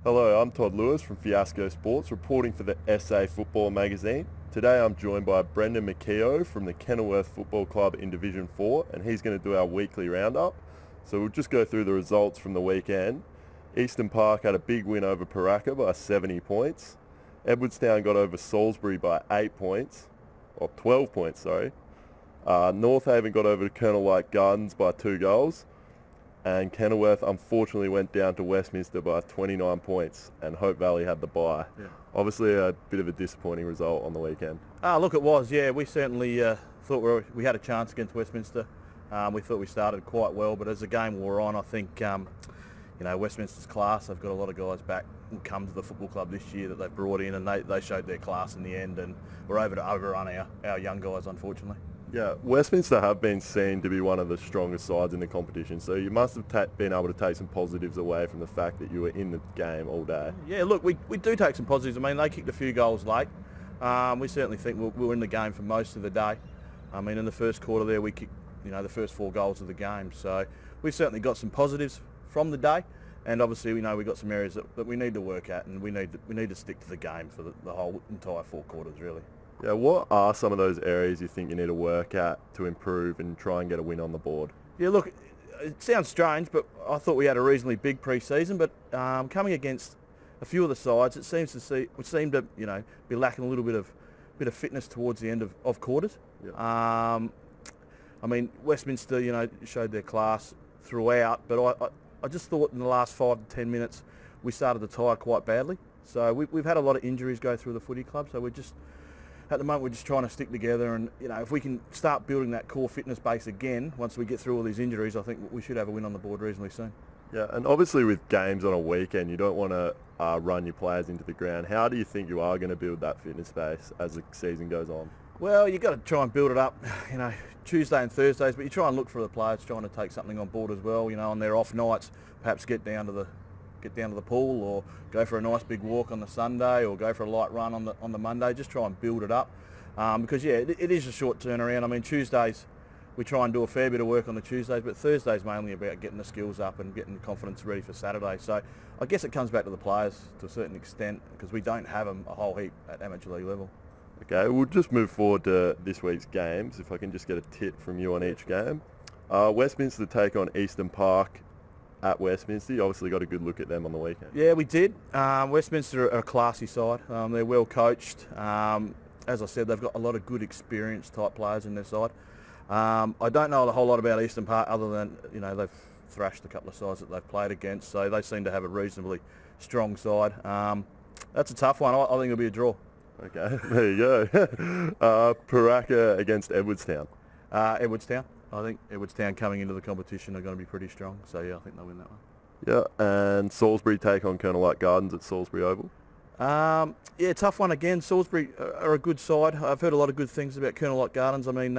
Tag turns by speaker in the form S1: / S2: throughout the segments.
S1: Hello, I'm Todd Lewis from Fiasco Sports, reporting for the SA Football Magazine. Today I'm joined by Brendan McKeough from the Kenilworth Football Club in Division 4, and he's going to do our weekly roundup. So we'll just go through the results from the weekend. Eastern Park had a big win over Paraka by 70 points. Edwardstown got over Salisbury by 8 points, or 12 points, sorry. North Haven got over Kenilworth Gardens by 2 goals. And Kenilworth unfortunately went down to Westminster by 29 points, and Hope Valley had the bye.
S2: Yeah.
S1: Obviously a bit of a disappointing result on the weekend.
S2: Look, it was, yeah. We certainly thought we had a chance against Westminster. We thought we started quite well, but as the game wore on, I think, Westminster's class, they've got a lot of guys back and come to the football club this year that they've brought in, and they showed their class in the end, and we're able to overrun our young guys, unfortunately.
S1: Yeah, Westminster have been seen to be one of the strongest sides in the competition, so you must have been able to take some positives away from the fact that you were in the game all day.
S2: Yeah, look, we do take some positives. I mean, they kicked a few goals late. We certainly think we were in the game for most of the day. I mean, in the first quarter there, we kicked, the first 4 goals of the game. So we've certainly got some positives from the day, and obviously we know we've got some areas that we need to work at, and we need to stick to the game for the whole entire 4 quarters, really.
S1: Yeah, what are some of those areas you think you need to work at to improve and try and get a win on the board?
S2: Yeah, look, it sounds strange, but I thought we had a reasonably big pre-season, but coming against a few of the sides, it seemed to be lacking a little bit of fitness towards the end of quarters.
S1: Yeah.
S2: I mean, Westminster, showed their class throughout, but I just thought in the last 5 to 10 minutes we started to tire quite badly. So we've had a lot of injuries go through the footy club, so at the moment we're just trying to stick together, and if we can start building that core fitness base again once we get through all these injuries, I think we should have a win on the board reasonably soon.
S1: Yeah, and obviously with games on a weekend, you don't want to run your players into the ground. How do you think you are going to build that fitness base as the season goes on?
S2: Well, you've got to try and build it up, Tuesday and Thursdays, but you try and look for the players trying to take something on board as well, on their off nights, perhaps get down to the pool, or go for a nice big walk on the Sunday, or go for a light run on the Monday. Just try and build it up, because it is a short turnaround. I mean, Tuesdays we try and do a fair bit of work on the Tuesdays, but Thursdays mainly about getting the skills up and getting the confidence ready for Saturday. So I guess it comes back to the players to a certain extent, because we don't have them a whole heap at amateur league level.
S1: Okay, we'll just move forward to this week's games. If I can just get a tit from you on each game. Westminster take on Eastern Park at Westminster. You obviously got a good look at them on the weekend.
S2: Yeah, we did. Westminster are a classy side. They're well coached. As I said, they've got a lot of good experienced type players in their side. I don't know a whole lot about Eastern Park other than, they've thrashed a couple of sides that they've played against, so they seem to have a reasonably strong side. That's a tough one. I think it'll be a draw.
S1: Okay, there you go. Paraka against Edwardstown.
S2: Edwardstown. I think Edwardstown coming into the competition are going to be pretty strong, so yeah, I think they'll win that one.
S1: Yeah, and Salisbury take on Kenilworth Gardens at Salisbury Oval.
S2: Yeah, tough one again. Salisbury are a good side. I've heard a lot of good things about Kenilworth Gardens. I mean,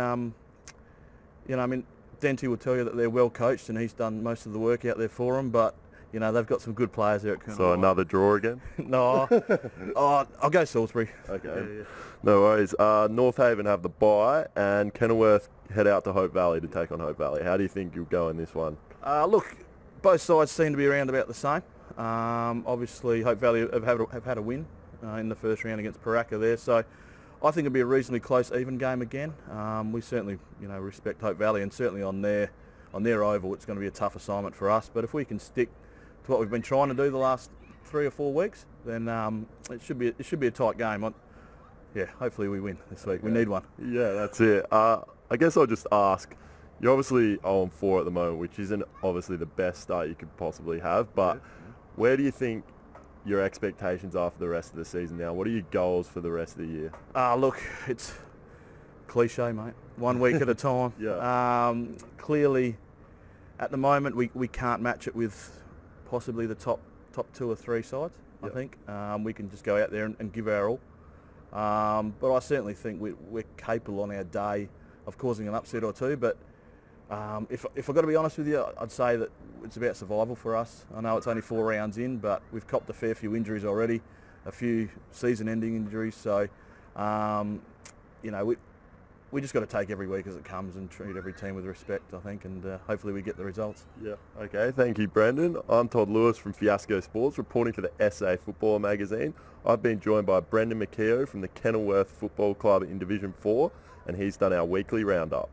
S2: Denty will tell you that they're well coached, and he's done most of the work out there for them, but they've got some good players there at Kenilworth.
S1: So another draw again?
S2: No, I'll go Salisbury.
S1: Okay,
S2: Yeah.
S1: no worries. North Haven have the bye, and Kenilworth head out to Hope Valley to take on Hope Valley. How do you think you'll go in this one?
S2: Look, both sides seem to be around about the same. Obviously, Hope Valley have had a win in the first round against Paraka there, so I think it'll be a reasonably close, even game again. We certainly, respect Hope Valley, and certainly on their oval, it's going to be a tough assignment for us. But if we can stick to what we've been trying to do the last 3 or 4 weeks, then it should be a tight game. Yeah, hopefully we win this week. We need one.
S1: Yeah, that's it. I guess I'll just ask, you're obviously 0-4 at the moment, which isn't obviously the best start you could possibly have, but where do you think your expectations are for the rest of the season now? What are your goals for the rest of the year?
S2: Look, it's cliche, mate. 1 week at a time.
S1: Yeah.
S2: Clearly, at the moment, we can't match it with possibly the top 2 or 3 sides. I think we can just go out there and give our all. But I certainly think we're capable on our day of causing an upset or two. But if I've got to be honest with you, I'd say that it's about survival for us. I know it's only 4 rounds in, but we've copped a fair few injuries already, a few season-ending injuries. So, we just got to take every week as it comes and treat every team with respect, I think, and hopefully we get the results.
S1: Yeah. Okay. Thank you, Brendan. I'm Todd Lewis from Fiasco Sports, reporting for the SA Football Magazine. I've been joined by Brendan McKeough from the Kenilworth Football Club in Division 4, and he's done our weekly roundup.